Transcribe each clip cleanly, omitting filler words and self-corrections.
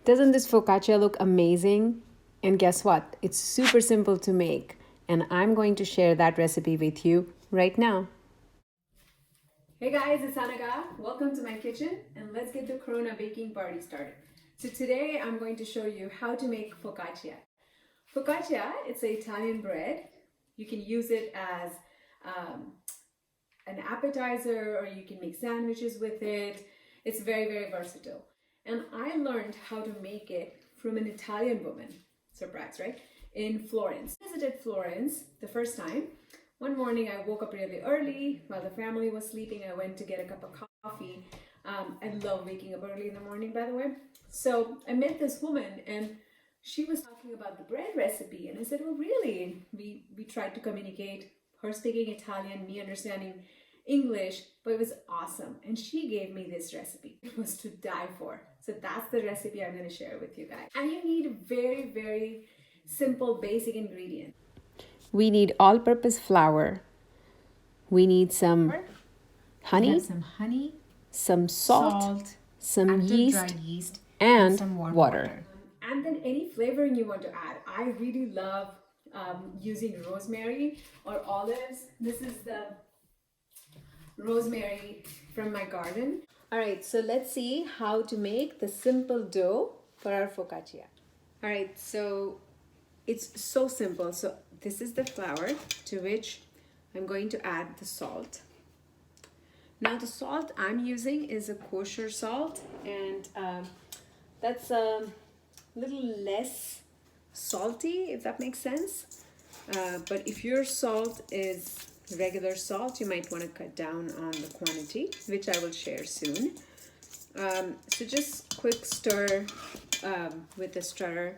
Doesn't this focaccia look amazing? And guess what? It's super simple to make, and I'm going to share that recipe with you right now. Hey guys, it's Anaga. Welcome to my kitchen, and let's get the Corona baking party started. So today I'm going to show you how to make focaccia. Focaccia, it's an Italian bread. You can use it as an appetizer, or you can make sandwiches with it. It's very, very versatile. And I learned how to make it from an Italian woman, surprise, right? In Florence. I visited Florence the first time. One morning I woke up really early while the family was sleeping. I went to get a cup of coffee. I love waking up early in the morning, by the way. So I met this woman, and she was talking about the bread recipe, and I said, "Oh, really?" And we tried to communicate, her speaking Italian, me understanding English, but it was awesome. And she gave me this recipe. It was to die for. So that's the recipe I'm going to share with you guys. And you need very, very simple, basic ingredients. We need all-purpose flour. We need some honey, some salt, some yeast, and some warm water. And then any flavoring you want to add. I really love using rosemary or olives. This is the rosemary from my garden. All right, so let's see how to make the simple dough for our focaccia. All right, so it's so simple. So this is the flour to which I'm going to add the salt. Now the salt I'm using is a kosher salt, and that's a little less salty, if that makes sense. But if your salt is regular salt, you might want to cut down on the quantity, which I will share soon. So just quick stir with the stirrer.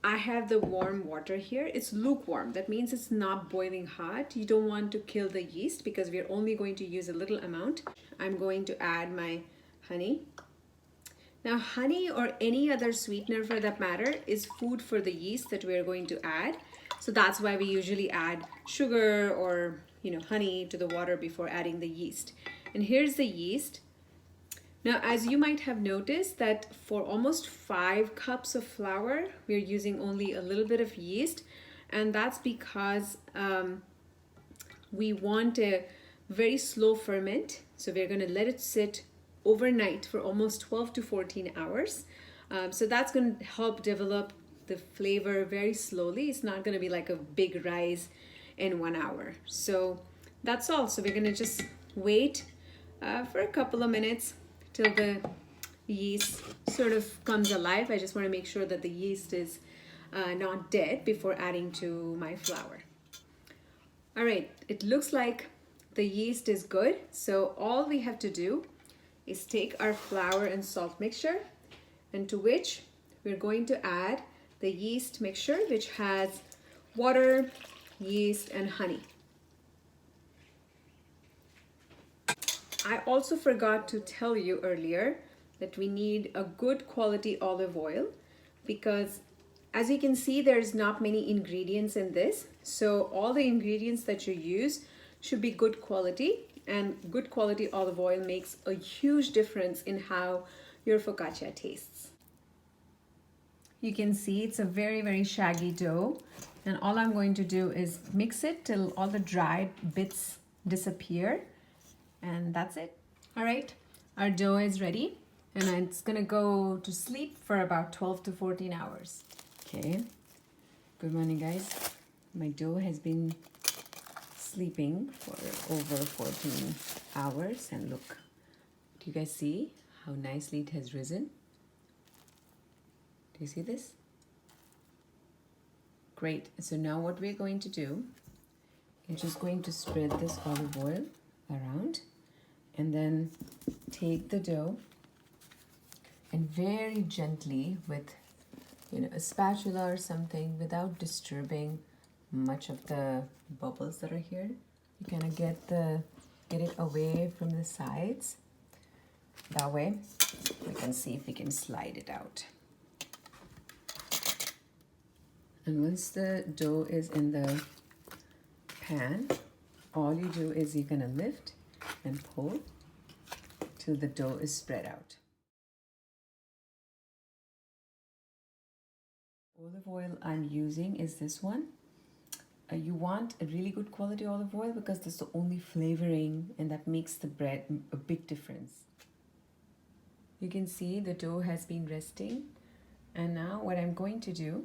I have the warm water here. It's lukewarm. That means it's not boiling hot. You don't want to kill the yeast because we're only going to use a little amount. I'm going to add my honey. Now, honey or any other sweetener for that matter is food for the yeast that we're going to add. So that's why we usually add sugar or honey to the water before adding the yeast. And here's the yeast. Now, as you might have noticed that for almost 5 cups of flour, we're using only a little bit of yeast. And that's because we want a very slow ferment. So we're going to let it sit overnight for almost 12 to 14 hours. So that's going to help develop the flavor very slowly. It's not going to be like a big rise in 1 hour. So that's all. So we're going to just wait for a couple of minutes till the yeast sort of comes alive. I just want to make sure that the yeast is not dead before adding to my flour. All right, it looks like the yeast is good. So all we have to do is take our flour and salt mixture, and to which we're going to add the yeast mixture, which has water, yeast, and honey. I also forgot to tell you earlier that we need a good quality olive oil, because as you can see, there's not many ingredients in this. So all the ingredients that you use should be good quality, and good quality olive oil makes a huge difference in how your focaccia tastes. You can see it's a very, very shaggy dough, and all I'm going to do is mix it till all the dried bits disappear, and that's it. All right, our dough is ready, and it's gonna go to sleep for about 12 to 14 hours. Okay, good morning guys. My dough has been sleeping for over 14 hours, and look, do you guys see how nicely it has risen? Do you see this? Great. So now what we're going to do is just going to spread this olive oil around, and then take the dough and very gently with a spatula or something, without disturbing much of the bubbles that are here, you kind of get it away from the sides. That way we can see if we can slide it out. And once the dough is in the pan, all you do is you're gonna lift and pull till the dough is spread out. Olive oil I'm using is this one. You want a really good quality olive oil because that's the only flavoring and that makes the bread a big difference. You can see the dough has been resting, and now what I'm going to do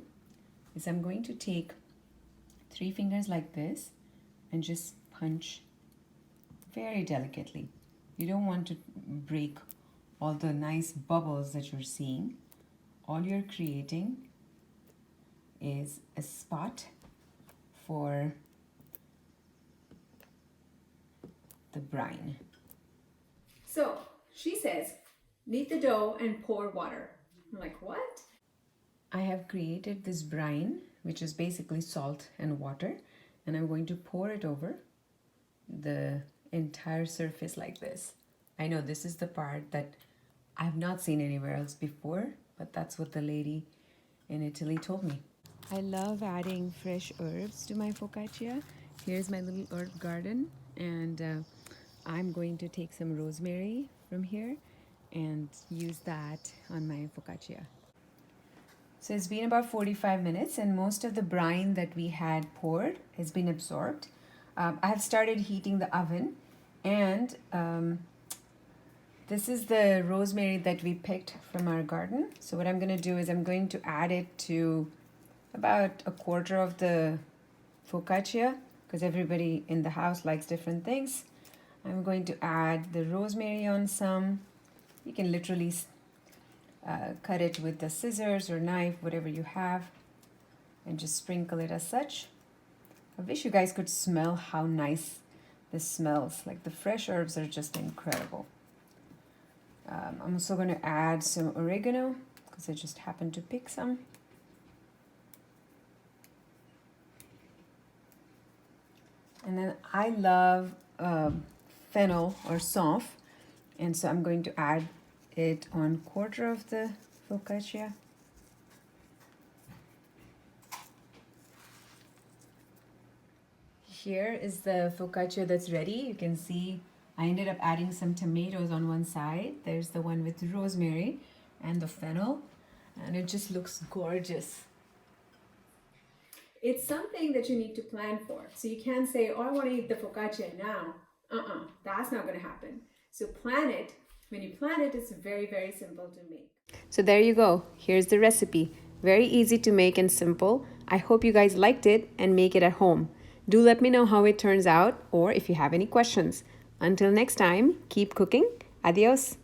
is I'm going to take 3 fingers like this and just punch very delicately. You don't want to break all the nice bubbles that you're seeing. All you're creating is a spot for the brine. So she says, knead the dough and pour water. I'm like, what? I have created this brine, which is basically salt and water, and I'm going to pour it over the entire surface like this. I know this is the part that I've not seen anywhere else before, but that's what the lady in Italy told me. I love adding fresh herbs to my focaccia. Here's my little herb garden, and I'm going to take some rosemary from here and use that on my focaccia. So it's been about 45 minutes and most of the brine that we had poured has been absorbed. I have started heating the oven, and this is the rosemary that we picked from our garden. So what I'm going to do is I'm going to add it to about a quarter of the focaccia because everybody in the house likes different things. I'm going to add the rosemary on some. You can literally cut it with the scissors or knife, whatever you have, and just sprinkle it as such. I wish you guys could smell how nice this smells. Like the fresh herbs are just incredible. I'm also going to add some oregano because I just happened to pick some. And then I love fennel or saunf, and so I'm going to add it on quarter of the focaccia. Here is the focaccia that's ready. You can see I ended up adding some tomatoes on one side. There's the one with rosemary and the fennel, and it just looks gorgeous. It's something that you need to plan for. So you can't say, oh, I want to eat the focaccia now. That's not going to happen. So plan it. When you plan it, it's very, very simple to make. So there you go. Here's the recipe. Very easy to make and simple. I hope you guys liked it and make it at home. Do let me know how it turns out or if you have any questions. Until next time, keep cooking. Adios.